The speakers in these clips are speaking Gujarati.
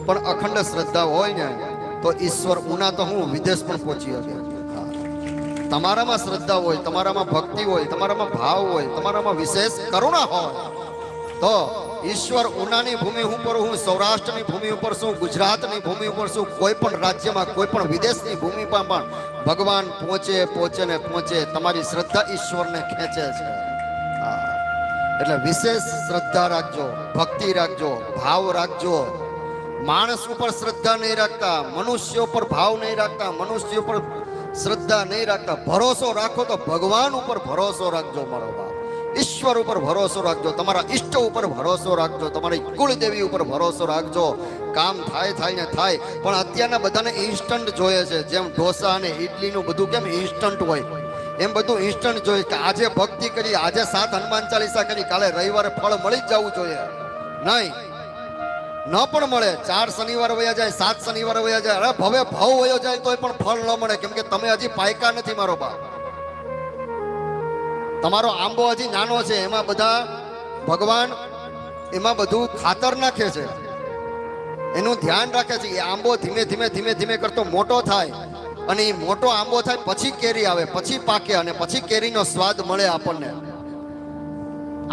પણ અખંડ શ્રદ્ધા હોય ને તો ઈશ્વર ઉના તો હું વિદેશ પણ પહોંચી શકે. તમારામાં શ્રદ્ધા હોય, તમારામાં ભક્તિ હોય, તમારામાં ભાવ હોય, તમારામાં વિશેષ કરુણા હોય તો ઈશ્વર ઉનાની ભૂમિ ઉપર, હું સૌરાષ્ટ્રની ભૂમિ ઉપર છું, ગુજરાતની ભૂમિ ઉપર છું, કોઈ પણ રાજ્યમાં, કોઈ પણ વિદેશની ભૂમિ પર પણ ભગવાન પહોંચે ને પહોંચે. તમારી શ્રદ્ધા ઈશ્વરને ખેંચે છે. એટલે વિશેષ શ્રદ્ધા રાખજો, ભક્તિ રાખજો, ભાવ રાખજો. માણસ ઉપર શ્રદ્ધા નહીં રાખતા, મનુષ્ય ઉપર ભાવ નહીં રાખતા, મનુષ્ય ઉપર શ્રદ્ધા નહીં રાખતા. ભરોસો રાખો તો ભગવાન ઉપર ભરોસો રાખજો મારો બાપ. ઈશ્વર ઉપર ભરોસો રાખજો, તમારા ઈષ્ટ ઉપર ભરોસો રાખજો, તમારી કુળદેવી ઉપર ભરોસો રાખજો. કામ થાય ને થાય. પણ અત્યારના બધાને ઇન્સ્ટન્ટ જોઈએ છે. જેમ ઢોસા અને ઇડલીનું બધું કેમ ઇન્સ્ટન્ટ હોય, એમ બધું ઇન્સ્ટન્ટ જોઈએ કે આજે ભક્તિ કરી, આજે 7 હનુમાન ચાલીસા કરી, કાલે રવિવારે ફળ મળી જ જવું જોઈએ. નહીં, ન પણ મળે. 4 શનિવાર વયા જાય, 7 શનિવાર વયા જાય, અરે ભવે ભાવ વયો જાય તોય પણ ફળ ન મળે. કેમ કે તમે હજી પાયકા નથી મારો બાપ. તમારો આંબો હજી નાનો છે. એમાં બધા ભગવાન એમાં બધું ખાતર નાખે છે, એનું ધ્યાન રાખે છે. એ આંબો ધીમે ધીમે ધીમે ધીમે કરતો મોટો થાય અને એ મોટો આંબો થાય પછી કેરી આવે, પછી પાકે અને પછી કેરીનો સ્વાદ મળે આપણને.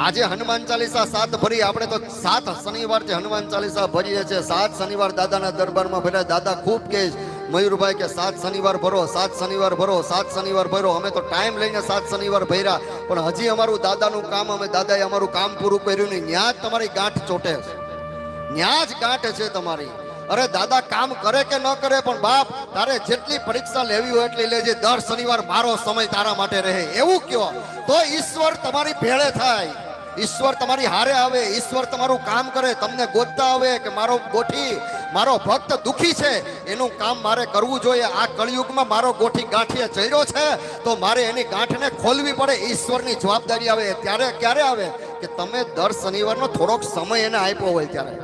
આજે હનુમાન ચાલીસા 7 ભરી, આપણે તો 7 શનિવાર જે હનુમાન ચાલીસા ભરીએ છે, 7 શનિવાર દાદાના દરબારમાં ભર્યા. દાદા ખૂબ કહે મયુરભાઈ કે 7 શનિવાર ભરો, 7 શનિવાર ભરો, 7 શનિવાર ભરો. અમે તો ટાઈમ લઈને 7 શનિવાર ભર્યા, પણ હજી અમારું દાદાનું કામ, અમે દાદાએ અમારું કામ પૂરું કર્યું નહીં. ન્યા જ તમારી ગાંઠ ચોટે છે, ન્યા જ ગાંઠ છે તમારી. અરે દાદા કામ કરે કે ન કરે, પણ બાપ તારે જેટલી પરીક્ષા લેવી હોય એટલી લેજે. દર શનિવાર મારો સમય તારા માટે રહે એવું કયો તો ઈશ્વર તમારી ભેળે થાય, ઈશ્વર તમારી હારે આવે, ઈશ્વર તમારું કામ કરે. તમને ગોતતા આવે કે મારો ગોઠી, મારો ભક્ત દુખી છે, એનું કામ મારે કરવું જોઈએ. આ કળિયુગમાં મારો ગોઠી ગાંઠીએ ચડ્યો છે તો મારે એની ગાંઠને ખોલવી પડે. ઈશ્વરની જવાબદારી આવે ત્યારે. ક્યારે આવે કે તમે દર શનિવારનો થોડોક સમય એને આપ્યો હોય ત્યારે.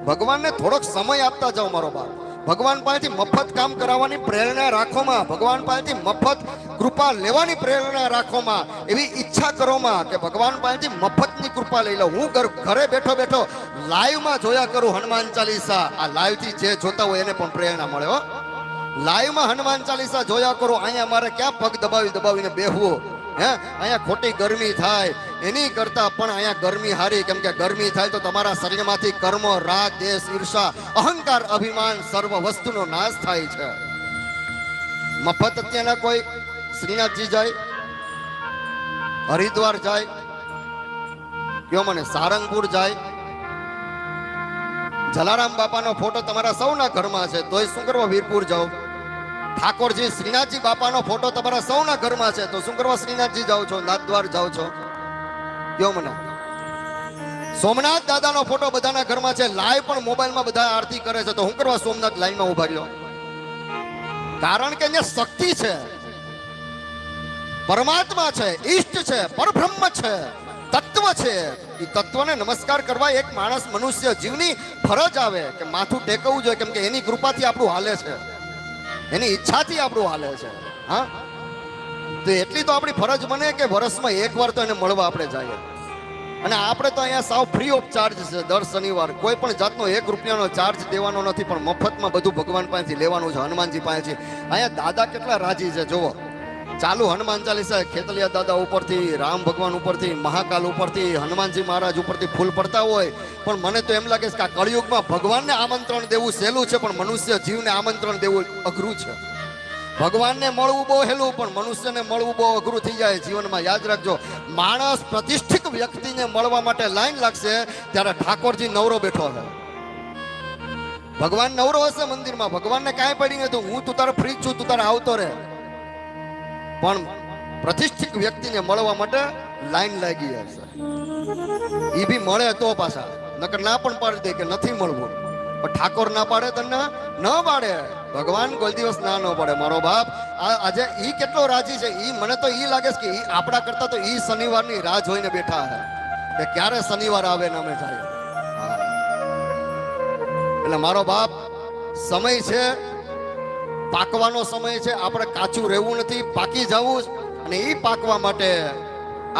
ભગવાનને થોડોક સમય આપતા જાઓ મારો બાપ. ભગવાન પાસેથી મફત કામ કરાવવાની પ્રેરણા રાખોમાં, ભગવાન પાસેથી મફત કૃપા લેવાની પ્રેરણા રાખોમાં. એવી ઈચ્છા કરોમાં કે ભગવાન પાસેથી મફતની કૃપા લઈ લો. હું ઘરે બેઠો બેઠો લાઈવમાં જોયા કરું હનુમાન ચાલીસા. આ લાઈવથી જે જોતા હોય એને પણ પ્રેરણા મળે હો. લાઈવમાં હનુમાન ચાલીસા જોયા કરો. અહીંયા મારે ક્યાં પગ દબાવીને બેહવું? હે, અહીંયા ખોટી ગરમી થાય એની કરતા પણ અહીંયા ગરમી હારી. કેમ કે ગરમી થાય તો તમારા શરીરમાંથી કર્મ, રાગ, દેશ, ઈર્ષા, અહંકાર, અભિમાન સર્વ વસ્તુનો નાશ થાય છે. મફત અત્યારના કોઈ શ્રીનાથજી જાય, હરિદ્વાર જાય, કયો મને સારંગપુર જાય, જલારામ બાપાનો ફોટો તમારા સૌના ઘરમાં છે તોય શું કરવા વીરપુર જાઓ? ઠાકોરજી શ્રીનાથજી બાપાનો ફોટો તમારા સૌના ઘરમાં છે તો શું કરવા શ્રીનાથજી જાઓ છો, નાથદ્વાર જાઓ છો? કયો મને. સોમનાથ દાદાનો ફોટો બધાના ઘરમાં છે, લાઈવ પણ મોબાઈલમાં બધા આરતી કરે છે તો હું કરવા સોમનાથ લાઈનમાં ઉભા રહ્યો? કારણ કે અહીંયા શક્તિ છે, પરમાત્મા છે, ઈષ્ટ છે, પરબ્રહ્મ છે, તત્વ છે. એ તત્વને નમસ્કાર કરવા એક માણસ, મનુષ્ય જીવની ફરજ આવે કે માથું ટેકવવું જોઈએ. કેમ કે એની કૃપાથી આપણું હાલે છે, એની ઈચ્છાથી આપણું હાલે છે. હા, તો એટલી તો આપણી ફરજ બને કે વર્ષમાં એકવાર તો એને મળવા આપણે જઈએ. અને આપણે તો અહીંયા સાવ ફ્રી ઓફ ચાર્જ છે. દર શનિવાર કોઈ પણ જાતનો 1 રૂપિયાનો ચાર્જ દેવાનો નથી, પણ મફતમાં બધું ભગવાન પાસેથી લેવાનું છે, હનુમાનજી પાસેથી. અહીંયા દાદા કેટલા રાજી છે જુઓ. ચાલુ હનુમાન ચાલીસા ખેતલિયા દાદા ઉપરથી, રામ ભગવાન ઉપરથી, મહાકાલ ઉપરથી, હનુમાનજી મહારાજ ઉપરથી ફૂલ પડતા હોય. પણ મને તો એમ લાગે છે કે આ કળિયુગમાં ભગવાનને આમંત્રણ દેવું સહેલું છે, પણ મનુષ્ય જીવને આમંત્રણ દેવું અઘરું છે. ભગવાનને મળવું બહુ હેલું, પણ મનુષ્યને મળવું બહુ અઘરું થઈ જાય જીવનમાં. યાદ રાખજો, માણસ પ્રતિષ્ઠિત વ્યક્તિને મળવા માટે લાઈન લાગશે ત્યારે ઠાકોરજી નવરો બેઠો છે. ભગવાન નવરો હશે મંદિરમાં, ભગવાનને કાંઈ પડી નથી, હું તું તારે ફ્રી છું, તું તારે આવતો રહે. પણ પ્રતિષ્ઠિત વ્યક્તિને મળવા માટે લાઈન લાગી હશે. એ બી મળે તો પાછા, નકર ના પણ પાડી દે કે નથી મળવું. પણ ઠાકોર ના પાડે તને ન પાડે, ભગવાન કોઈ દિવસ ના ન પાડે મારો બાપ. આજે ઈ કેટલો રાજી છે. ઈ મને તો ઈ લાગે છે કે ઈ આપણા કરતા તો ઈ શનિવારની રાહ જોઈને બેઠા છે કે ક્યારે શનિવાર આવે ને અમે જાય. એટલે મારો બાપ, સમય છે, પાકવાનો સમય છે. આપણે કાચું રહેવું નથી, પાકી જવું. અને એ પાકવા માટે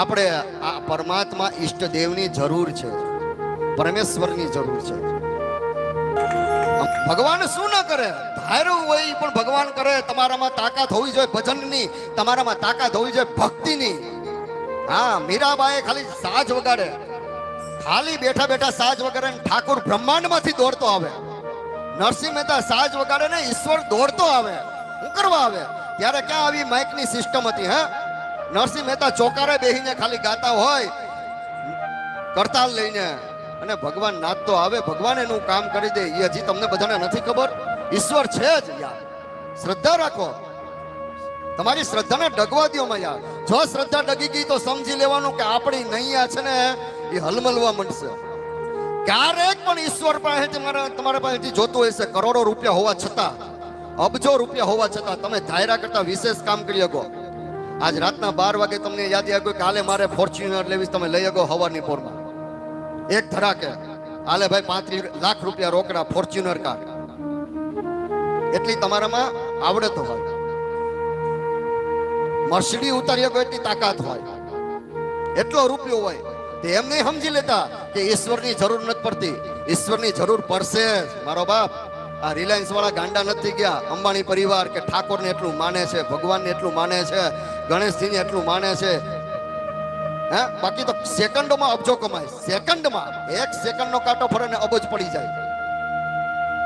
આપણે આ પરમાત્મા ઈષ્ટદેવની જરૂર છે, પરમેશ્વરની જરૂર છે. ભગવાન શું ન કરે? ધાર્યું હોય ઈ પણ ભગવાન કરે. તમારામાં તાકાત હોવી જોઈએ ભજનની, તમારામાં તાકાત હોવી જોઈએ ભક્તિની. હા, મીરાબાઈએ ખાલી સાજ વગાડે, ખાલી બેઠા બેઠા સાજ વગાડે ને ઠાકોર બ્રહ્માંડમાંથી દોડતો આવે. નરસિંહ મહેતા સાજ વગાડે ને ઈશ્વર દોડતો આવે. શું કરવા આવે? ત્યારે ક્યાં આવી માઇકની સિસ્ટમ હતી? હે, નરસિંહ મહેતા ચોકારે બેહીને ખાલી ગાતા હોય કરતાલ લઈને, અને ભગવાન નાચતો આવે. ભગવાન એનું કામ કરી દે. એ હજી તમને બધાને નથી ખબર? ઈશ્વર છે જ યાર. શ્રદ્ધા રાખો, તમારી શ્રદ્ધાને ડગવા દો માં યાર. જો શ્રદ્ધા ડગી ગઈ તો સમજી લેવાનું કે આપણી નૈયા છે ને એ હલમલવા માંડશે. ક્યારેક પણ ઈશ્વર પાસેથી તમારા પાસેથી જોતું હશે કરોડો રૂપિયા હોવા છતાં, અબજો રૂપિયા હોવા છતાં તમે ધાયરા કરતા વિશેષ કામ કરી શકો. આજ રાતના 12 વાગે તમને યાદ આવ્યું કે કાલે મારે ફોર્ચ્યુનર લેવી, તમે લઈ શકો હવાની પોરમાં એક ધડાકે. હાલે ભાઈ 35 લાખ રૂપિયા રોકડા ફોર્ચ્યુનર કાર. એટલી તમારામાં આવડત હોય. મર્સિડી ઉતારી શકો એટલી તાકાત હોય, એટલો રૂપિયો હોય. તે એમ નહીં સમજી લેતા કે ઈશ્વરની જરૂર નથી પડતી. ઈશ્વરની જરૂર પડશે જ મારો બાપ. આ રિલાયન્સ વાળા ગાંડા નથી ગયા. અંબાણી પરિવાર કે ઠાકોરને એટલું માને છે, ભગવાનને એટલું માને છે, ગણેશજીને એટલું માને છે. હે, બાકી તો સેકન્ડોમાં અબજો કમાય. સેકન્ડમાં 1 સેકન્ડનો કાંટો ફરે ને અબજ પડી જાય.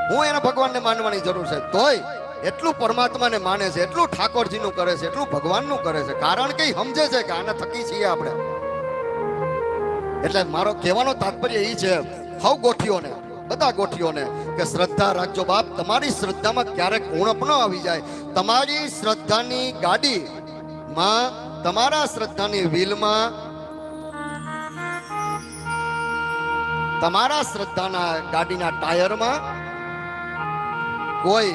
હું એને ભગવાનને માનવાની જરૂર છે, તોય એટલું પરમાત્માને માને છે, એટલું ઠાકોરજીનું કરે છે, એટલું ભગવાનનું કરે છે. કારણ કે સમજે છે કે આના થકી છીએ આપણે. એટલે મારો કહેવાનો તાત્પર્ય એ છે હવ ગોઠીઓને, બધા ગોઠીઓને, કે શ્રદ્ધા રાખજો બાપ. તમારી શ્રદ્ધામાં ક્યારેક ઉણપ ન આવી જાય. તમારી શ્રદ્ધાની ગાડીમાં, તમારા શ્રદ્ધાની વ્હીલમાં, તમારા શ્રદ્ધાના ગાડીના ટાયરમાં કોઈ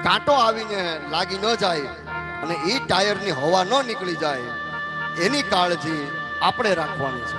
કાંટો આવીને લાગી ન જાય અને એ ટાયરની હવા ન નીકળી જાય, એની કાળજી આપણે રાખવાની છે.